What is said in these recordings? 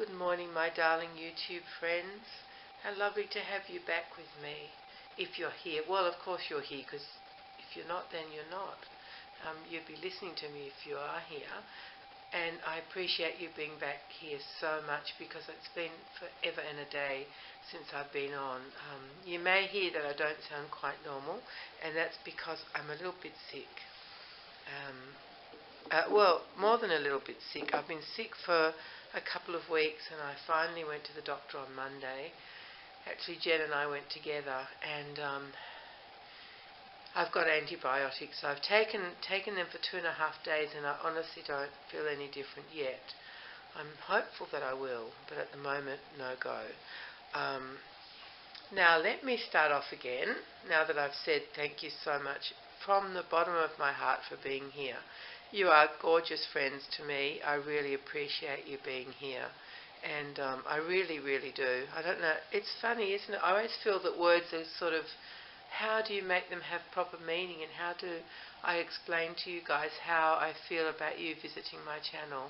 Good morning, my darling YouTube friends. How lovely to have you back with me. If you're here, well, of course you're here, because if you're not, then you're not. You'll be listening to me if you are here. And I appreciate you being back here so much, because it's been forever and a day since I've been on. You may hear that I don't sound quite normal, and that's because I'm a little bit sick. Well, more than a little bit sick. I've been sick for a couple of weeks, and I finally went to the doctor on Monday. Actually, Jen and I went together, and I've got antibiotics. So I've taken them for 2.5 days, and I honestly don't feel any different yet. I'm hopeful that I will, but at the moment, no go. Now, let me start off again, now that I've said thank you so much from the bottom of my heart for being here. You are gorgeous friends to me. I really appreciate you being here. And I really, really do. I don't know. It's funny, isn't it? I always feel that words are sort of, how do you make them have proper meaning, and how do I explain to you guys how I feel about you visiting my channel?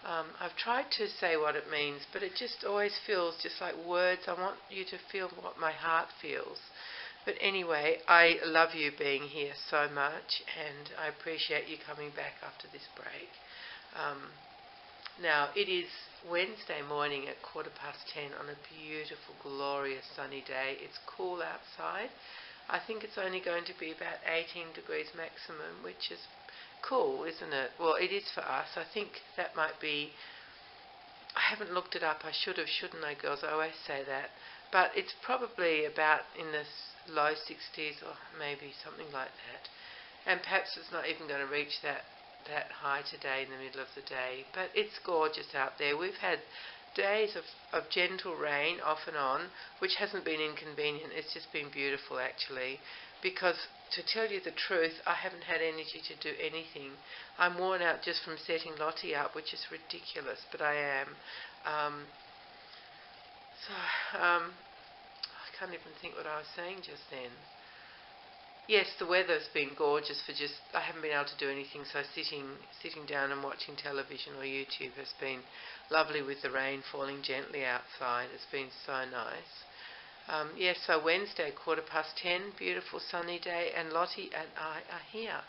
I've tried to say what it means, but it just always feels just like words. I want you to feel what my heart feels. But anyway, I love you being here so much, and I appreciate you coming back after this break. Now, it is Wednesday morning at 10:15 on a beautiful, glorious sunny day. It's cool outside. I think it's only going to be about 18 degrees maximum, which is cool, isn't it? Well, it is for us. I think that might be... I haven't looked it up. I should have, shouldn't I, girls? I always say that. But it's probably about in the low 60s, or maybe something like that. And perhaps it's not even going to reach that high today in the middle of the day. But it's gorgeous out there. We've had days of gentle rain off and on, which hasn't been inconvenient. It's just been beautiful, actually. Because, to tell you the truth, I haven't had energy to do anything. I'm worn out just from setting Lottie up, which is ridiculous, but I am. I can't even think what I was saying just then. Yes, the weather's been gorgeous for just... I haven't been able to do anything, so sitting down and watching television or YouTube has been lovely with the rain falling gently outside. It's been so nice. Yes, so Wednesday, 10:15, beautiful sunny day, and Lottie and I are here.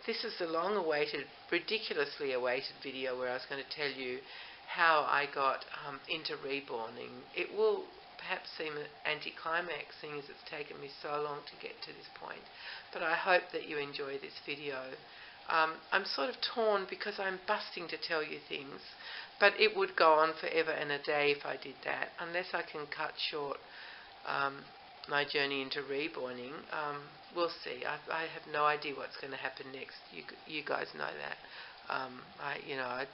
This is the long-awaited, ridiculously awaited video where I was going to tell you how I got into Reborning. It will perhaps seem an anticlimax, seeing as it's taken me so long to get to this point, but I hope that you enjoy this video. I'm sort of torn because I'm busting to tell you things, but it would go on forever and a day if I did that, unless I can cut short my journey into Reborning. We'll see. I have no idea what's going to happen next. You guys know that.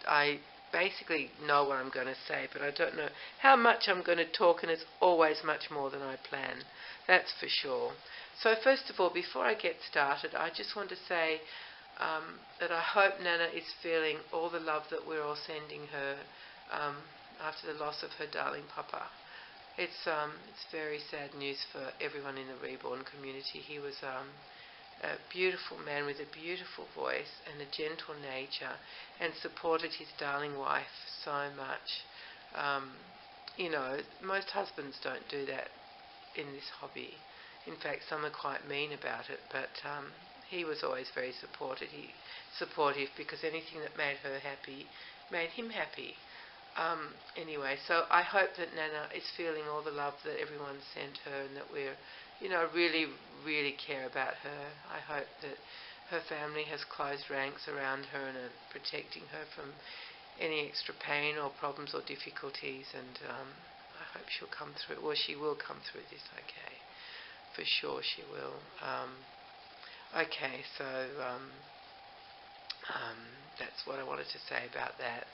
I basically know what I'm going to say, but I don't know how much I'm going to talk, and it's always much more than I plan. That's for sure. So first of all, before I get started, I just want to say that I hope Nana is feeling all the love that we're all sending her after the loss of her darling papa. It's very sad news for everyone in the Reborn community. He was a beautiful man with a beautiful voice and a gentle nature, and supported his darling wife so much. Most husbands don't do that in this hobby. In fact, some are quite mean about it, but he was always very supportive because anything that made her happy made him happy. Anyway, so I hope that Nana is feeling all the love that everyone sent her, and that we're, really, really care about her. I hope that her family has closed ranks around her and are protecting her from any extra pain or problems or difficulties, and I hope she'll come through. Well, she will come through this, okay. For sure she will. Okay, so that's what I wanted to say about that.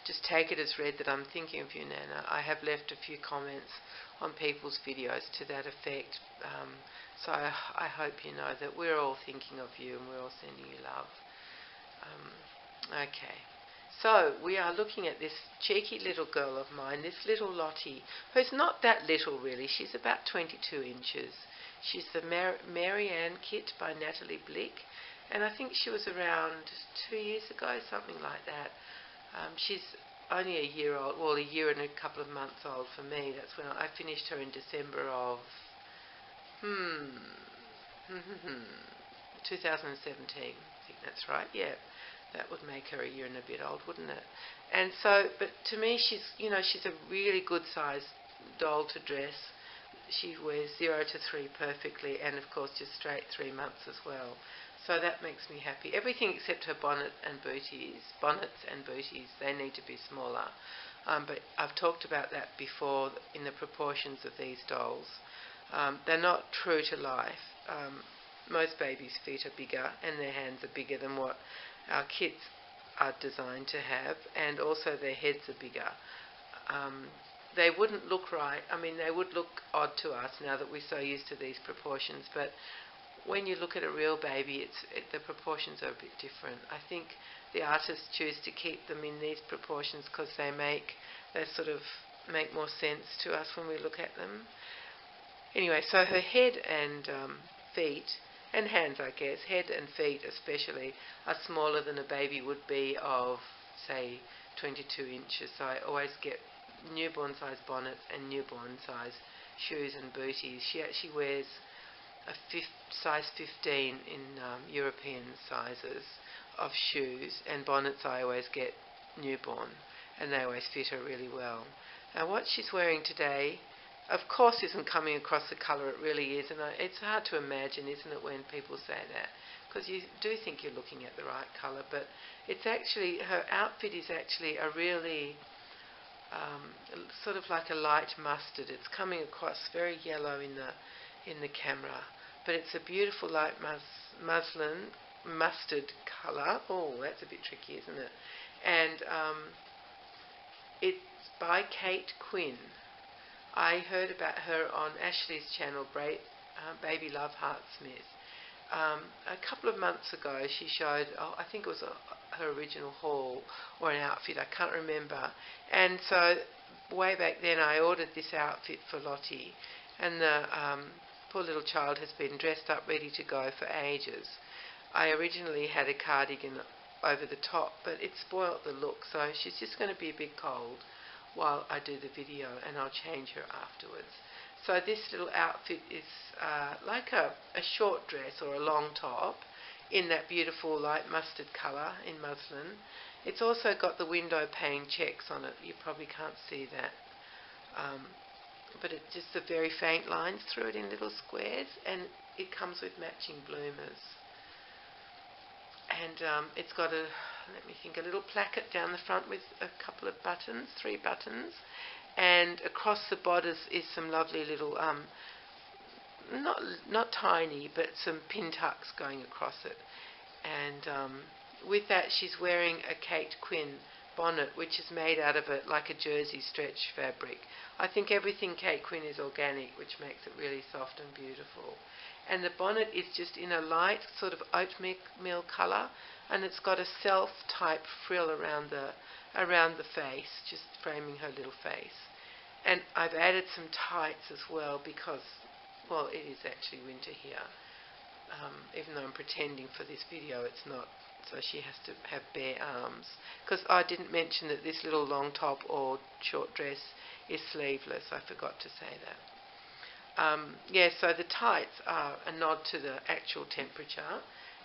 Just take it as read that I'm thinking of you, Nana. I have left a few comments on people's videos to that effect. So I hope you know that we're all thinking of you, and we're all sending you love. Okay. So we are looking at this cheeky little girl of mine, this little Lottie, who's not that little really. She's about 22 inches. She's the Mary Ann kit by Natalie Blick, and I think she was around 2 years ago, something like that. She's only a year old, well, a year and a couple of months old for me. That's when I finished her in December of 2017. I think that's right. Yeah, that would make her a year and a bit old, wouldn't it? And so, but to me, she's a really good sized doll to dress. She wears 0 to 3 perfectly, and of course just straight 3 months as well. So that makes me happy. Everything except her bonnets and booties, they need to be smaller. But I've talked about that before in the proportions of these dolls. They're not true to life. Most babies' feet are bigger and their hands are bigger than what our kids are designed to have, and also their heads are bigger. They wouldn't look right. I mean, they would look odd to us now that we're so used to these proportions, but when you look at a real baby, the proportions are a bit different. I think the artists choose to keep them in these proportions because they sort of make more sense to us when we look at them. Anyway, so her head and feet, and hands, I guess, head and feet especially, are smaller than a baby would be of, say, 22 inches. So I always get newborn size bonnets and newborn size shoes and booties. She actually wears a size 15 in European sizes of shoes, and bonnets I always get newborn, and they always fit her really well. Now what she's wearing today, of course, isn't coming across the colour. It really is, and it's hard to imagine, isn't it, when people say that, because you do think you're looking at the right colour, but it's actually, her outfit is actually a really sort of like a light mustard. It's coming across very yellow in the camera, but it's a beautiful light muslin mustard colour. Oh, that's a bit tricky, isn't it? And it's by Kate Quinn. I heard about her on Ashley's channel, Baby Love Heartsmith. A couple of months ago she showed, I think it was her original haul or an outfit, I can't remember. And so way back then I ordered this outfit for Lottie, and the poor little child has been dressed up ready to go for ages. I originally had a cardigan over the top, but it spoilt the look, so she's just going to be a bit cold while I do the video, and I'll change her afterwards. So this little outfit is like a short dress or a long top in that beautiful light mustard colour in muslin. It's also got the window pane checks on it. You probably can't see that. But it's just the very faint lines through it in little squares, and it comes with matching bloomers. And it's got a little placket down the front with a couple of buttons, 3 buttons, and across the bodice is some lovely little, not tiny, but some pin tucks going across it. And with that she's wearing a Kate Quinn bonnet, which is made out of like a jersey stretch fabric. I think everything Kate Quinn is organic, which makes it really soft and beautiful. And the bonnet is just in a light sort of oatmeal colour, and it's got a self-type frill around the face, just framing her little face. And I've added some tights as well because, well, it is actually winter here. Even though I'm pretending for this video, it's not. So she has to have bare arms. Because I didn't mention that this little long top or short dress is sleeveless. I forgot to say that. So the tights are a nod to the actual temperature,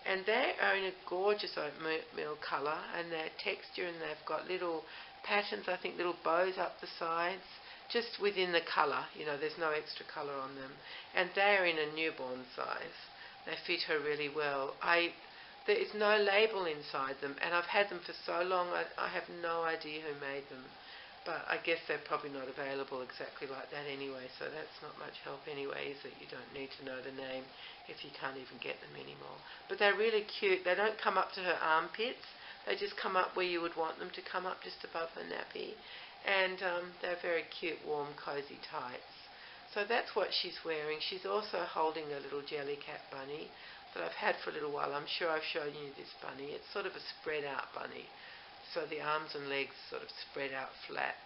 and they are in a gorgeous oatmeal colour, and they're texture, and they've got little patterns, I think little bows up the sides, just within the colour. There's no extra colour on them, and they're in a newborn size. They fit her really well. There is no label inside them, and I've had them for so long I have no idea who made them. But I guess they're probably not available exactly like that anyway, so that's not much help anyway, is it? You don't need to know the name if you can't even get them anymore. But they're really cute. They don't come up to her armpits. They just come up where you would want them to come up, just above her nappy. And they're very cute, warm, cosy tights. So that's what she's wearing. She's also holding a little jelly cat bunny that I've had for a little while. I'm sure I've shown you this bunny. It's sort of a spread out bunny. So the arms and legs sort of spread out flat,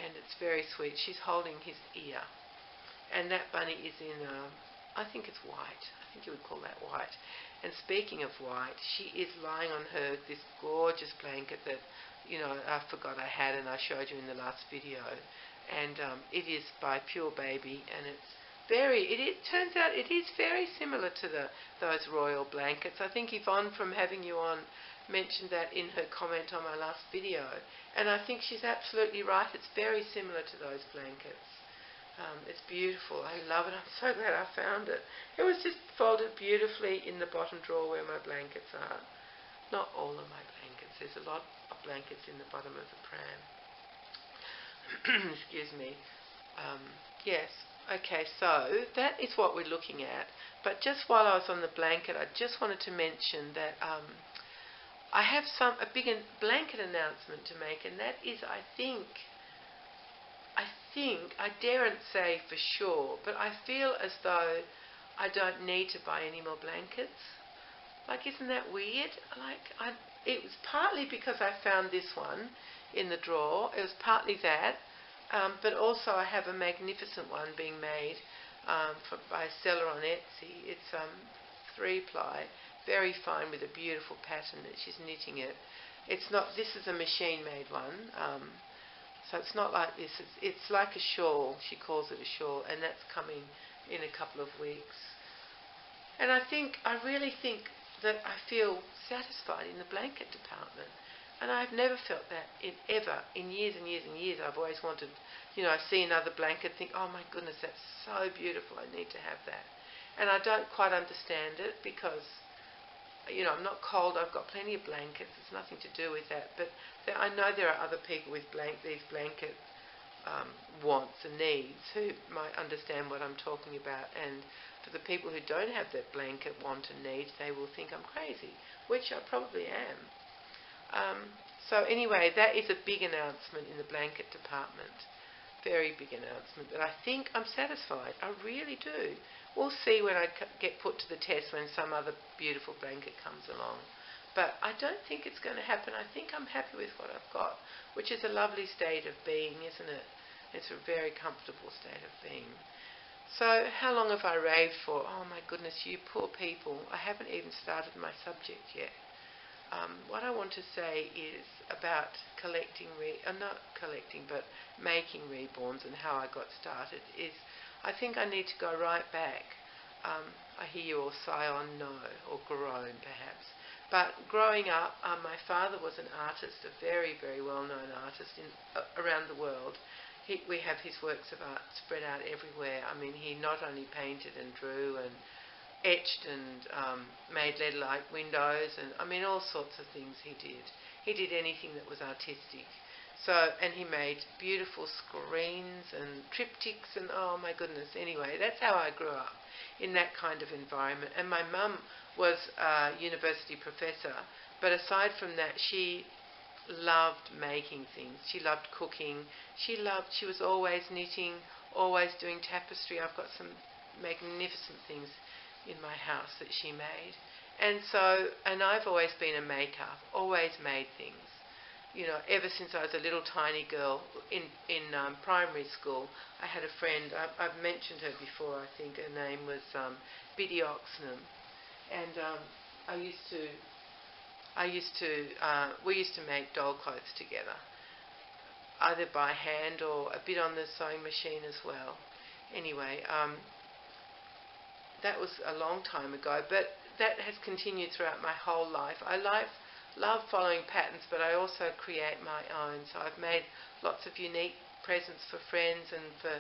and it's very sweet. She's holding his ear, and that bunny is in, I think it's white. I think you would call that white. And speaking of white, she is lying on this gorgeous blanket that I forgot I had, and I showed you in the last video. And it is by Pure Baby, and it turns out it is very similar to those royal blankets. I think Yvonne from Having You On mentioned that in her comment on my last video, and I think she's absolutely right. It's very similar to those blankets. It's beautiful. I love it. I'm so glad I found it. It was just folded beautifully in the bottom drawer where my blankets are. Not all of my blankets. There's a lot of blankets in the bottom of the pram. Excuse me. Yes. Okay, so that is what we're looking at. But just while I was on the blanket, I just wanted to mention that I have a big blanket announcement to make, and that is, I daren't say for sure, but I feel as though I don't need to buy any more blankets. Like, isn't that weird? It was partly because I found this one in the drawer. It was partly that, but also I have a magnificent one being made by a seller on Etsy. It's 3-ply, very fine, with a beautiful pattern that she's knitting it. This is a machine-made one. So it's not like this. It's like a shawl. She calls it a shawl, and that's coming in a couple of weeks. And I really think that I feel satisfied in the blanket department. And I've never felt that in years and years and years. I've always wanted, I see another blanket, think, oh my goodness, that's so beautiful, I need to have that. And I don't quite understand it because, I'm not cold, I've got plenty of blankets, it's nothing to do with that. But I know there are other people with these blanket wants and needs who might understand what I'm talking about. And for the people who don't have that blanket want and need, they will think I'm crazy, which I probably am. So anyway, that is a big announcement in the blanket department. Very big announcement. But I think I'm satisfied. I really do. We'll see when I get put to the test when some other beautiful blanket comes along. But I don't think it's going to happen. I think I'm happy with what I've got, which is a lovely state of being, isn't it? It's a very comfortable state of being. So how long have I raved for? Oh my goodness, you poor people. I haven't even started my subject yet. What I want to say is about making Reborns and how I got started is I think I need to go right back. I hear you all sigh on no, or groan perhaps. But growing up, my father was an artist, a very, very well-known artist around the world. We have his works of art spread out everywhere. I mean, he not only painted and drew and etched and made lead-light windows, and all sorts of things he did. He did anything that was artistic. And he made beautiful screens and triptychs and oh my goodness. Anyway, that's how I grew up, in that kind of environment. And my mum was a university professor, but aside from that, she loved making things. She loved cooking. She was always knitting, always doing tapestry. I've got some magnificent things in my house that she made. And I've always been a maker, always made things. Ever since I was a little tiny girl in primary school, I had a friend, I've mentioned her before, I think her name was Biddy Oxnam. And we used to make doll clothes together, either by hand or a bit on the sewing machine as well. Anyway, that was a long time ago, but that has continued throughout my whole life. I love following patterns, but I also create my own. So I've made lots of unique presents for friends and for,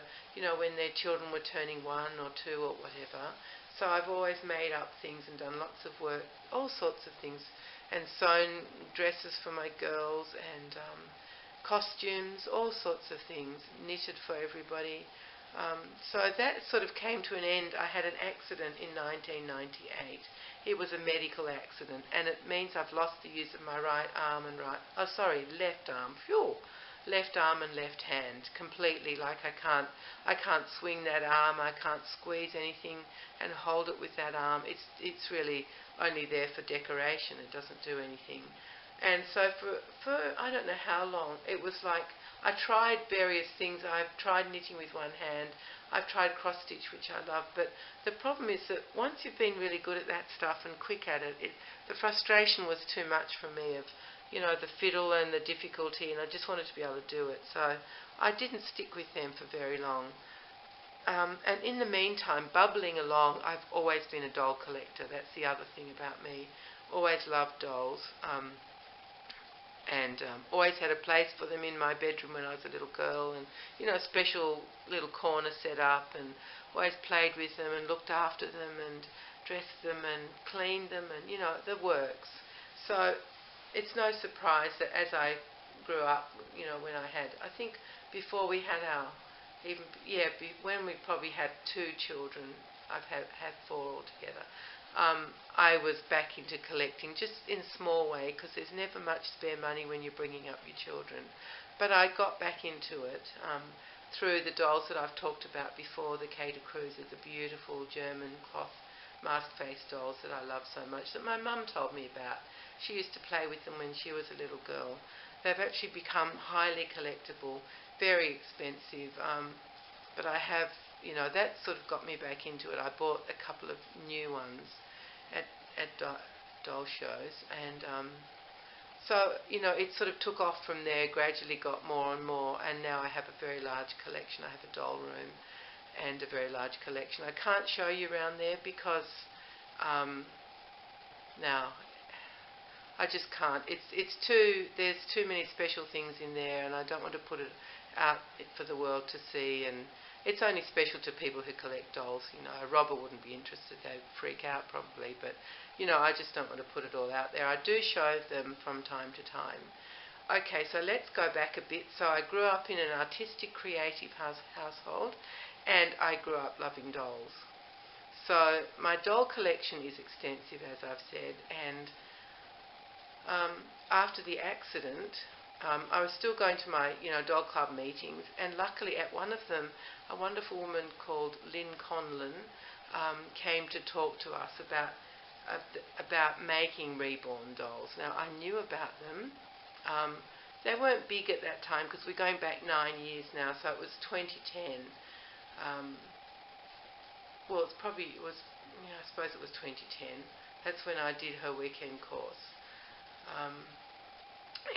when their children were turning 1 or 2 or whatever. So I've always made up things and done lots of work, all sorts of things, and sewn dresses for my girls and costumes, all sorts of things, knitted for everybody. So that sort of came to an end. I had an accident in 1998. It was a medical accident, and it means I've lost the use of my left arm. Left arm and left hand completely. Like I can't swing that arm. I can't squeeze anything and hold it with that arm. It's really only there for decoration. It doesn't do anything. And so for I don't know how long, it was like I tried various things. I've tried knitting with one hand. I've tried cross-stitch, which I love. But the problem is that once you've been really good at that stuff and quick at it, the frustration was too much for me of the fiddle and the difficulty, and I just wanted to be able to do it. So I didn't stick with them for very long. And in the meantime, bubbling along, I've always been a doll collector. That's the other thing about me. Always loved dolls. And always had a place for them in my bedroom when I was a little girl, and a special little corner set up, and always played with them and looked after them and dressed them and cleaned them, and the works. So it's no surprise that as I grew up, when I think before we had when we probably had 2 children, I've had 4 altogether. I was back into collecting, just in a small way, because there's never much spare money when you're bringing up your children. But I got back into it through the dolls that I've talked about before, the Kate Quinn, the beautiful German cloth mask face dolls that I love so much, that my mum told me about. She used to play with them when she was a little girl. They've actually become highly collectible, very expensive, but I have, that sort of got me back into it. I bought a couple of new ones at doll shows, and so it sort of took off from there, gradually got more and more, and now I have a very large collection. I have a doll room and a very large collection. I can't show you around there because now I just can't. There's too many special things in there, and I don't want to put it out for the world to see, and it's only special to people who collect dolls. A robber wouldn't be interested. They'd freak out probably, but I just don't want to put it all out there. I do show them from time to time. Okay, so let's go back a bit. So I grew up in an artistic, creative household, and I grew up loving dolls. So my doll collection is extensive, as I've said, and after the accident, I was still going to my, doll club meetings, and luckily at one of them, a wonderful woman called Lynn Conlon came to talk to us about making Reborn dolls. Now, I knew about them. They weren't big at that time because we're going back 9 years now, so it was 2010. I suppose it was 2010. That's when I did her weekend course.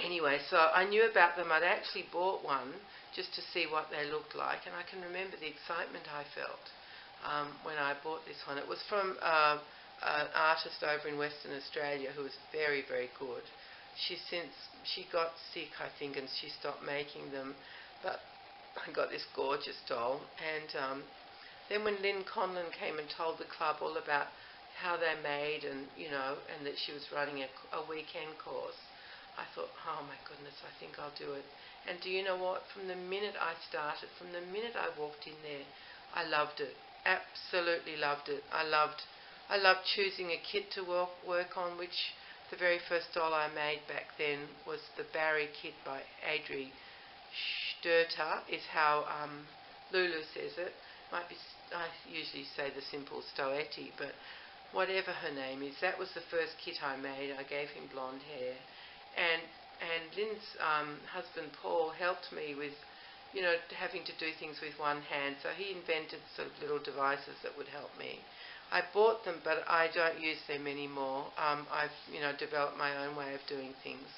Anyway, so I knew about them. I'd actually bought one just to see what they looked like, and I can remember the excitement I felt when I bought this one. It was from an artist over in Western Australia who was very, very good. She got sick, I think, and she stopped making them, but I got this gorgeous doll. And then when Lynn Conlon came and told the club all about how they're made, and and that she was running a weekend course, I thought, oh my goodness, I think I'll do it. And do you know what? From the minute I started, from the minute I walked in there, I loved it. Absolutely loved it. I loved choosing a kit to work on, which the very first doll I made back then was the Barry kit by Adri Sturter, is how Lulu says it. I usually say the simple Stoetti, but whatever her name is, that was the first kit I made. I gave him blonde hair. And Lynn's husband Paul helped me with, having to do things with one hand. So he invented sort of little devices that would help me. I bought them, but I don't use them anymore. I've, developed my own way of doing things.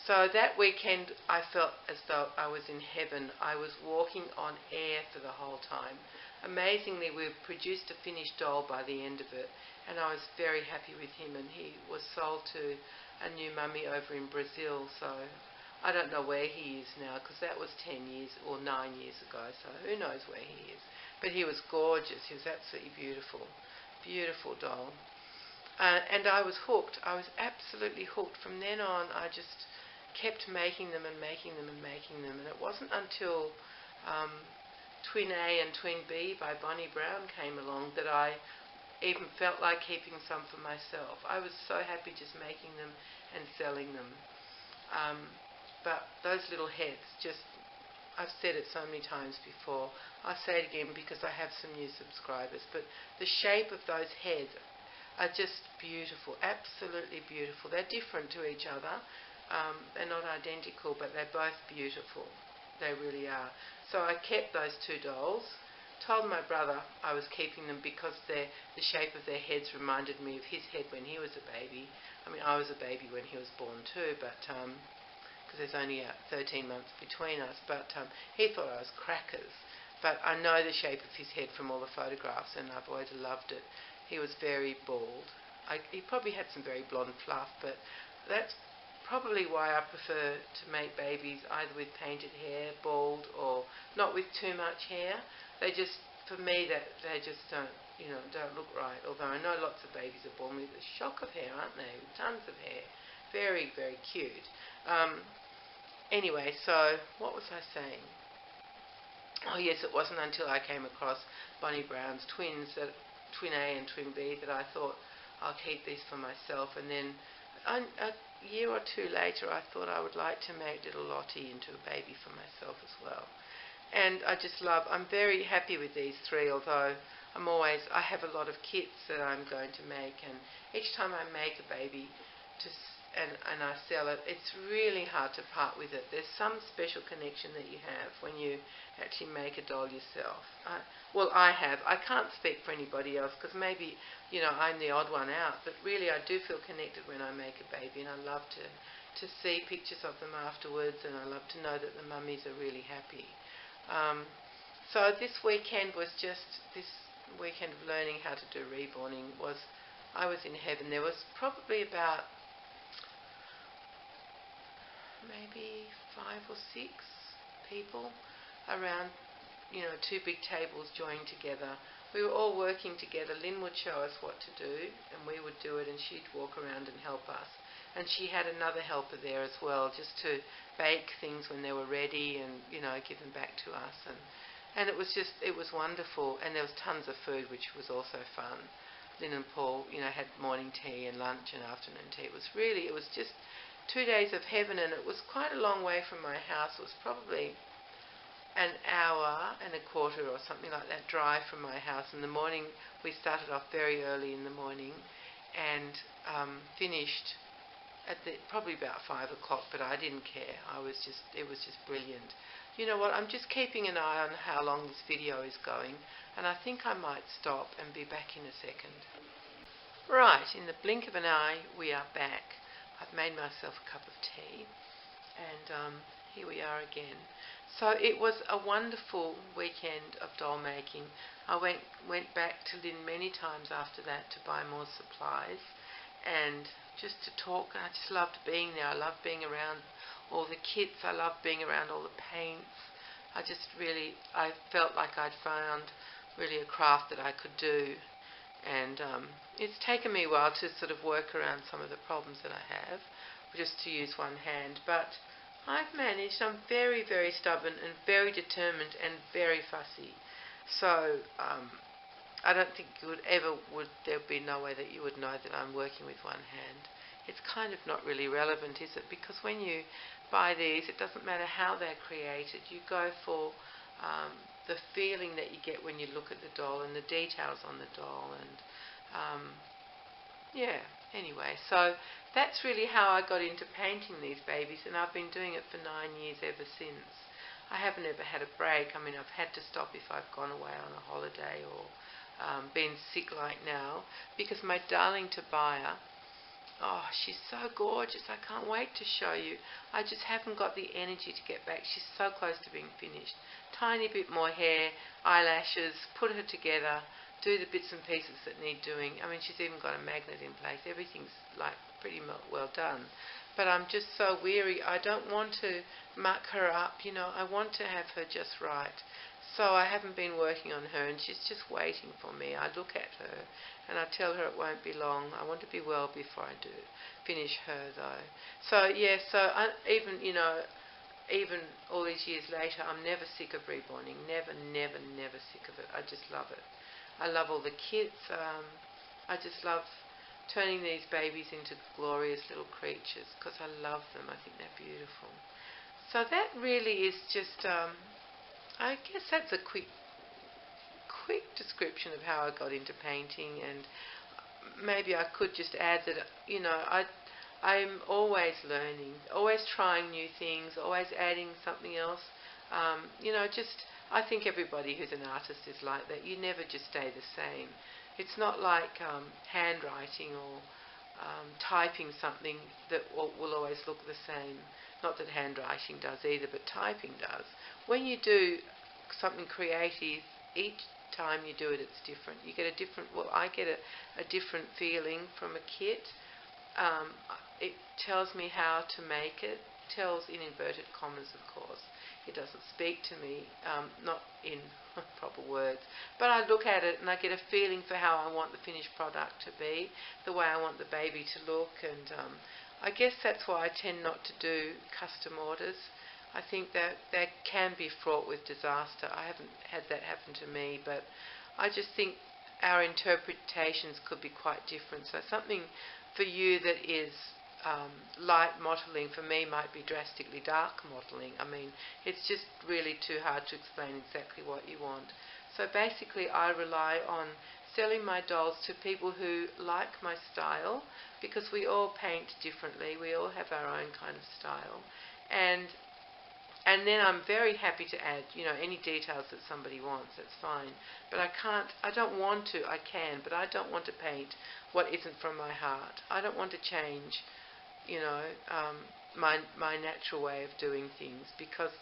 So that weekend, I felt as though I was in heaven. I was walking on air for the whole time. Amazingly, we produced a finished doll by the end of it, and I was very happy with him, and he was sold to a new mummy over in Brazil, so I don't know where he is now, because that was 10 years or 9 years ago, so who knows where he is. But he was gorgeous. He was absolutely beautiful. Beautiful doll. And I was hooked. I was absolutely hooked. From then on, I just kept making them and making them and making them, and it wasn't until Twin A and Twin B by Bonnie Brown came along that I even felt like keeping some for myself. I was so happy just making them and selling them. But those little heads, I've said it so many times before, I'll say it again because I have some new subscribers, but the shape of those heads are just beautiful, absolutely beautiful. They're different to each other. They're not identical, but they're both beautiful. They really are. So I kept those 2 dolls told my brother I was keeping them because the shape of their heads reminded me of his head when he was a baby. I mean, I was a baby when he was born too, but because there's only 13 months between us. But he thought I was crackers. But I know the shape of his head from all the photographs, and I've always loved it. He was very bald. He probably had some very blonde fluff, but that's probably why I prefer to make babies either with painted hair, bald, or not with too much hair. They just, for me, that they just don't look right. Although I know lots of babies are born with a shock of hair, aren't they? With tons of hair. Very, very cute. Anyway, so what was I saying? Oh yes, it wasn't until I came across Bonnie Brown's twins, Twin A and Twin B, that I thought I'll keep these for myself. And then a year or two later, I thought I would like to make little Lottie into a baby for myself as well. And I'm very happy with these three, although I have a lot of kits that I'm going to make, and each time I make a baby and I sell it, it's really hard to part with it. There's some special connection that you have when you actually make a doll yourself. I have. I can't speak for anybody else because maybe, I'm the odd one out, but really I do feel connected when I make a baby, and I love to see pictures of them afterwards, and I love to know that the mummies are really happy. So this weekend of learning how to do reborning I was in heaven. There was probably about maybe 5 or 6 people around, two big tables joined together. We were all working together. Lynn would show us what to do, and we would do it, and she'd walk around and help us. And she had another helper there as well, just to bake things when they were ready and, give them back to us. And it was wonderful. And there was tons of food, which was also fun. Lynn and Paul, had morning tea and lunch and afternoon tea. It was just 2 days of heaven, and it was quite a long way from my house. It was probably an hour and a quarter or something like that drive from my house. In the morning, we started off very early in the morning and finished at probably about 5 o'clock, but I didn't care. It was just brilliant. You know what, I'm just keeping an eye on how long this video is going, and I think I might stop and be back in a second. Right, in the blink of an eye, we are back. I've made myself a cup of tea, and here we are again. So it was a wonderful weekend of doll making. I went back to Lynn many times after that to buy more supplies and just to talk. I just loved being there. I loved being around all the kits. I loved being around all the paints. I felt like I'd found really a craft that I could do. And it's taken me a while to sort of work around some of the problems that I have, just to use one hand. But I've managed. I'm very, very stubborn and very determined and very fussy. So I don't think there'd be no way that you would know that I'm working with one hand. It's kind of not really relevant, is it? Because when you buy these, it doesn't matter how they're created. You go for the feeling that you get when you look at the doll and the details on the doll. And anyway, so that's really how I got into painting these babies, and I've been doing it for 9 years ever since. I haven't ever had a break. I mean, I've had to stop if I've gone away on a holiday or been sick like now, because my darling Tobiah, she's so gorgeous. I can't wait to show you. I just haven't got the energy to get back. She's so close to being finished. Tiny bit more hair, eyelashes, put her together, do the bits and pieces that need doing. I mean, she's even got a magnet in place. Everything's like pretty well done. But I'm just so weary. I don't want to muck her up, I want to have her just right. So I haven't been working on her, and she's just waiting for me. I look at her and I tell her it won't be long. I want to be well before I do finish her, though. So even all these years later, I'm never sick of reborning. Never, never, never sick of it. I just love it. I love all the kits. I just love turning these babies into glorious little creatures because I love them. I think they're beautiful. So that really is just, I guess that's a quick description of how I got into painting. And maybe I could just add that, I'm always learning, always trying new things, always adding something else. I think everybody who's an artist is like that. You never just stay the same. It's not like handwriting or typing something that will always look the same. Not that handwriting does either, but typing does. When you do something creative, each time you do it, it's different. You get a different, well, I get a different feeling from a kit. It tells me how to make it. Tells in inverted commas, of course. It doesn't speak to me, not in proper words, but I look at it and I get a feeling for how I want the finished product to be, the way I want the baby to look, and I guess that's why I tend not to do custom orders. I think that can be fraught with disaster. I haven't had that happen to me, but I just think our interpretations could be quite different. So something for you that is light modelling for me might be drastically dark modelling. I mean, it's just really too hard to explain exactly what you want. So basically I rely on selling my dolls to people who like my style, because we all paint differently, we all have our own kind of style, and then I'm very happy to add, any details that somebody wants, that's fine. But I don't want to, I can, but I don't want to paint what isn't from my heart. I don't want to change my natural way of doing things, because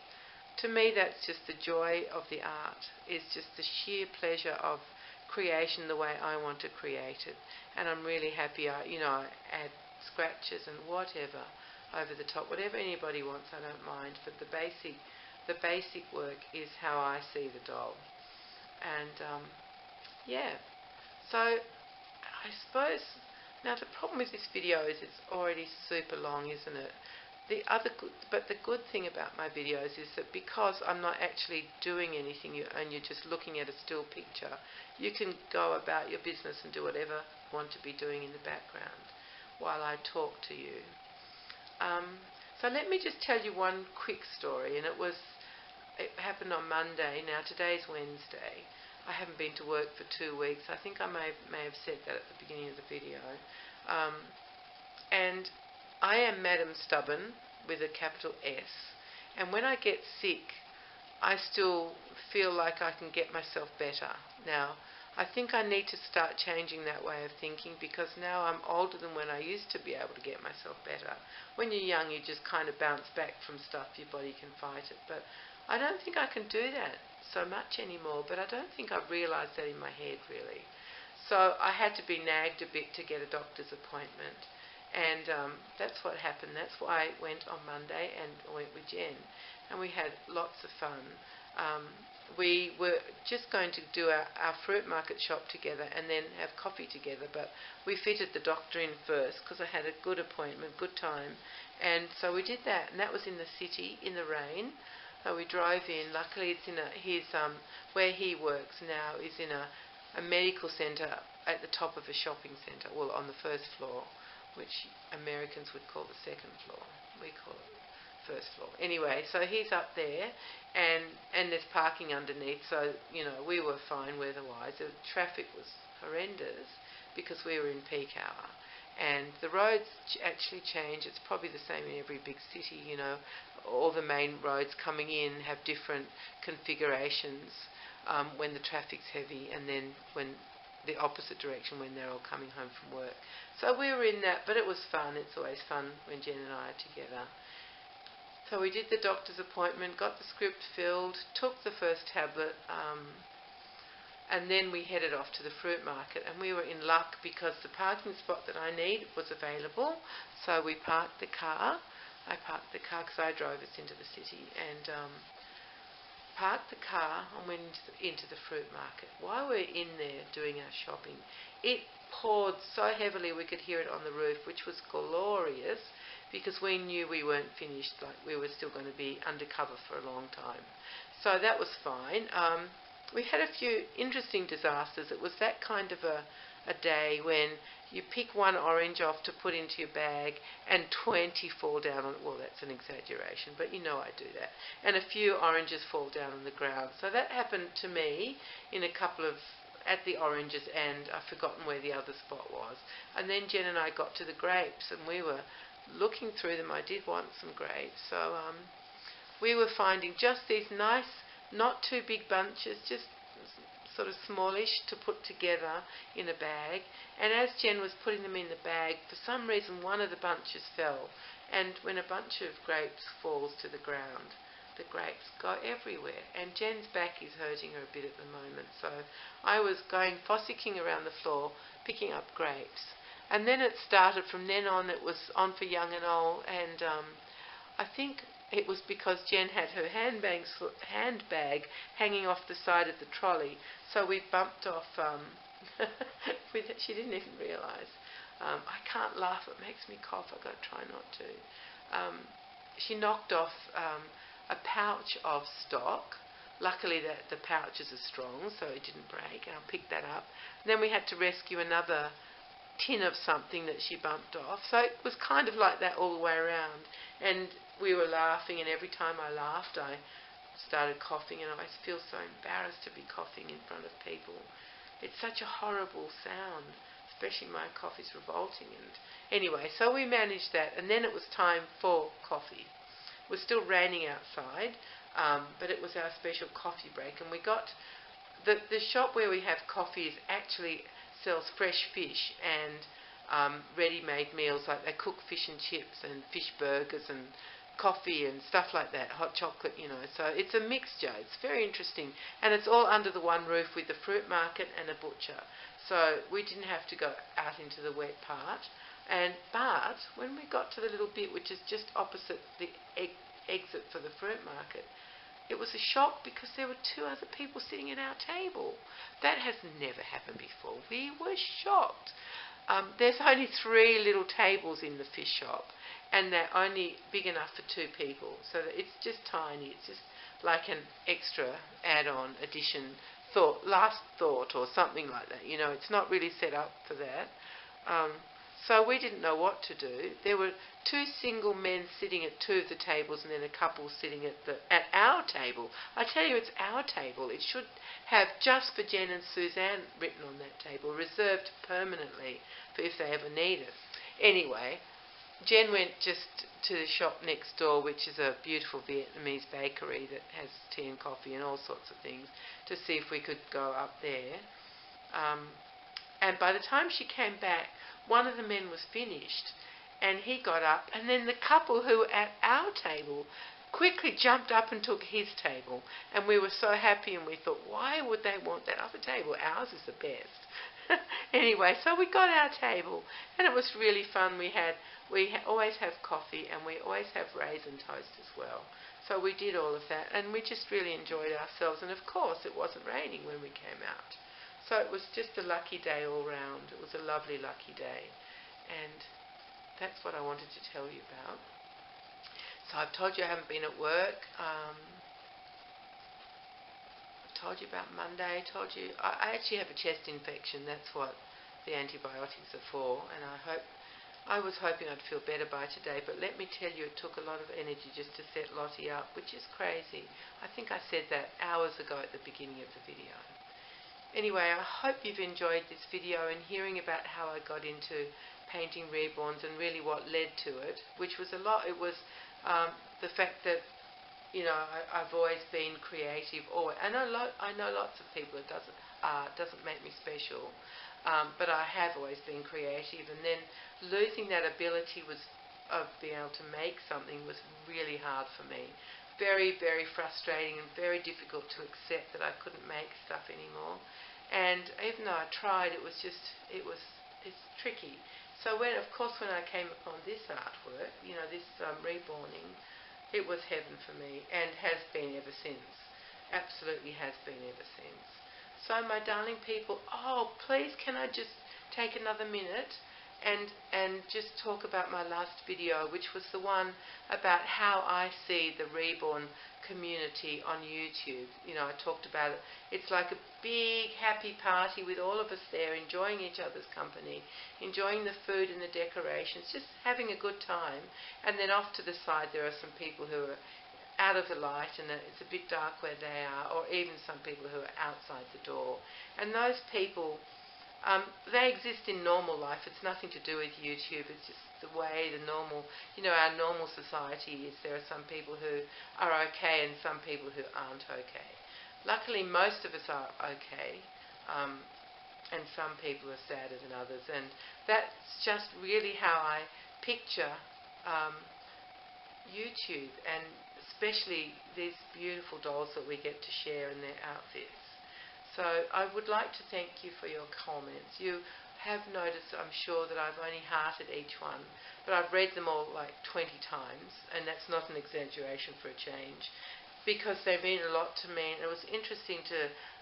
to me that's just the joy of the art, is just the sheer pleasure of creation the way I want to create it. And I'm really happy I add scratches and whatever over the top, whatever anybody wants, I don't mind, but the basic work is how I see the doll. And so I suppose now the problem with this video is it's already super long, isn't it? But the good thing about my videos is that because I'm not actually doing anything and you're just looking at a still picture, you can go about your business and do whatever you want to be doing in the background while I talk to you. So let me just tell you one quick story, and it happened on Monday. Now today's Wednesday. I haven't been to work for 2 weeks. I think I may have said that at the beginning of the video. And I am Madam Stubborn with a capital S. And when I get sick, I still feel like I can get myself better. Now, I think I need to start changing that way of thinking, because now I'm older than when I used to be able to get myself better. When you're young, you just kind of bounce back from stuff, your body can fight it. But I don't think I can do that so much anymore, but I don't think I've realised that in my head, really. So I had to be nagged a bit to get a doctor's appointment. And that's what happened. That's why I went on Monday and went with Jen. And we had lots of fun. We were just going to do our fruit market shop together and then have coffee together, but we fitted the doctor in first because I had a good appointment, good time. And so we did that, and that was in the city, in the rain. So we drove in. Luckily, it's in where he works now is in a medical centre at the top of a shopping centre, well, on the first floor, which Americans would call the second floor. We call it first floor. Anyway, so he's up there, and there's parking underneath, so, we were fine weather-wise. The traffic was horrendous because we were in peak hour. And the roads actually change. It's probably the same in every big city, All the main roads coming in have different configurations when the traffic's heavy, and then when the opposite direction when they're all coming home from work. So we were in that, but it was fun. It's always fun when Jen and I are together. So we did the doctor's appointment, got the script filled, took the first tablet, and then we headed off to the fruit market. And we were in luck because the parking spot that I need was available. So we parked the car. I parked the car because I drove us into the city, and parked the car and went into the fruit market. While we were in there doing our shopping, it poured so heavily we could hear it on the roof, which was glorious, because we knew we weren't finished, like we were still going to be undercover for a long time. So that was fine. We had a few interesting disasters. It was that kind of a day when you pick one orange off to put into your bag and 20 fall down on it. Well, that's an exaggeration, but I do that. And a few oranges fall down on the ground. So that happened to me in at the oranges, and I've forgotten where the other spot was. And then Jen and I got to the grapes, and we were looking through them. I did want some grapes. So we were finding just these nice not too big bunches, just sort of smallish to put together in a bag. And as Jen was putting them in the bag, for some reason one of the bunches fell. And when a bunch of grapes falls to the ground, the grapes go everywhere. And Jen's back is hurting her a bit at the moment. So I was going fossicking around the floor, picking up grapes. And then it started, from then on it was on for young and old. And I think it was because Jen had her handbag hanging off the side of the trolley. So we bumped off, she didn't even realise. I can't laugh, it makes me cough, I've got to try not to. She knocked off a pouch of stock. Luckily the pouches are strong, so it didn't break, and I picked that up. And then we had to rescue another tin of something that she bumped off. So it was kind of like that all the way around. And we were laughing, and every time I laughed I started coughing, and I feel so embarrassed to be coughing in front of people. It's such a horrible sound, especially my cough is revolting. And anyway, so we managed that, and then it was time for coffee. It was still raining outside, but it was our special coffee break, and we got the shop where we have coffee is actually sells fresh fish and ready-made meals, like they cook fish and chips and fish burgers and coffee and stuff like that, hot chocolate, So it's a mixture. It's very interesting. And it's all under the one roof with the fruit market and a butcher. So we didn't have to go out into the wet part. But when we got to the little bit which is just opposite the exit for the fruit market, it was a shock because there were two other people sitting at our table. That has never happened before. We were shocked. There's only 3 little tables in the fish shop, and they're only big enough for 2 people. So that it's just tiny. It's just like an extra add-on addition, last thought or something like that. It's not really set up for that. So we didn't know what to do. There were 2 single men sitting at 2 of the tables, and then a couple sitting at our table. I tell you, it's our table. It should have just for Jen and Suzanne written on that table, reserved permanently for if they ever need it. Anyway, Jen went just to the shop next door, which is a beautiful Vietnamese bakery that has tea and coffee and all sorts of things, to see if we could go up there. And by the time she came back, one of the men was finished, and he got up, and then the couple who were at our table quickly jumped up and took his table, and we were so happy, and we thought, why would they want that other table? Ours is the best. Anyway, so we got our table, and it was really fun. We always have coffee, and we always have raisin toast as well. So we did all of that, and we just really enjoyed ourselves, and of course it wasn't raining when we came out. So it was just a lucky day all round. It was a lovely, lucky day. And that's what I wanted to tell you about. So I've told you I haven't been at work. I've told you about Monday. I actually have a chest infection. That's what the antibiotics are for. And I was hoping I'd feel better by today. But let me tell you, it took a lot of energy just to set Lottie up, which is crazy. I think I said that hours ago at the beginning of the video. Anyway, I hope you've enjoyed this video and hearing about how I got into painting Reborns and really what led to it, which was a lot. It was the fact that, I've always been creative. I know lots of people it doesn't make me special, but I have always been creative. And then losing that ability of being able to make something was really hard for me. Very, very frustrating and very difficult to accept that I couldn't make stuff anymore. And even though I tried, it's tricky. So when I came upon this artwork, this reborning, it was heaven for me and has been ever since. Absolutely has been ever since. So my darling people, please can I just take another minute and just talk about my last video, which was the one about how I see the Reborn community on YouTube. I talked about it. It's like a big happy party with all of us there, enjoying each other's company, enjoying the food and the decorations, just having a good time. And then off to the side there are some people who are out of the light and it's a bit dark where they are, or even some people who are outside the door. And those people, they exist in normal life. It's nothing to do with YouTube. It's just the way our normal society is. There are some people who are okay and some people who aren't okay. Luckily, most of us are okay, um, and some people are sadder than others, and that's just really how I picture um, YouTube, and especially these beautiful dolls that we get to share in their outfits. So I would like to thank you for your comments. You have noticed, I'm sure, that I've only hearted each one, but I've read them all like 20 times, and that's not an exaggeration for a change, because they mean a lot to me. And it was interesting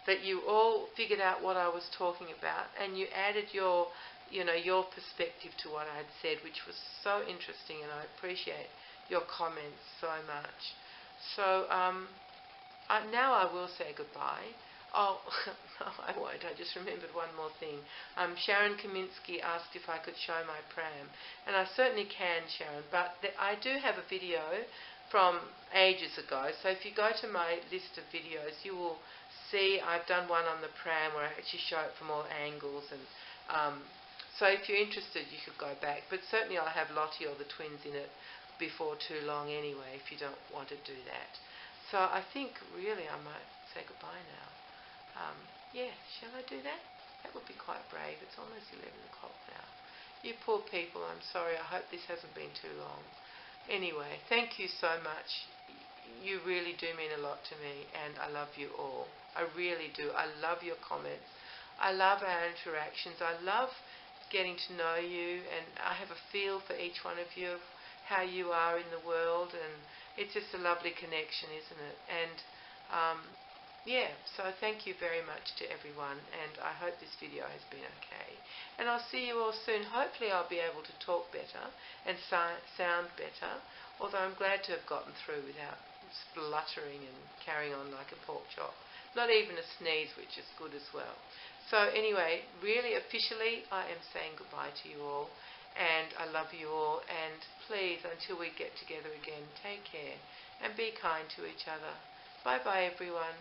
that you all figured out what I was talking about, and you added your perspective to what I had said, which was so interesting, and I appreciate your comments so much. So now I will say goodbye. Oh, no, I won't. I just remembered one more thing. Sharon Kaminsky asked if I could show my pram, and I certainly can, Sharon, but I do have a video from ages ago, so if you go to my list of videos, you will see I've done one on the pram where I actually show it from all angles, and so if you're interested, you could go back, but certainly I'll have Lottie or the twins in it before too long anyway, if you don't want to do that. So I think really I might say goodbye now. Yeah, shall I do that? That would be quite brave. It's almost 11 o'clock now. You poor people, I'm sorry. I hope this hasn't been too long. Anyway, thank you so much. You really do mean a lot to me, and I love you all. I really do. I love your comments. I love our interactions. I love getting to know you, and I have a feel for each one of you, how you are in the world, and it's just a lovely connection, isn't it? And yeah, so thank you very much to everyone, and I hope this video has been okay. And I'll see you all soon. Hopefully I'll be able to talk better and sound better, although I'm glad to have gotten through without spluttering and carrying on like a pork chop. Not even a sneeze, which is good as well. So anyway, really officially, I am saying goodbye to you all, and I love you all, and please, until we get together again, take care and be kind to each other. Bye-bye, everyone.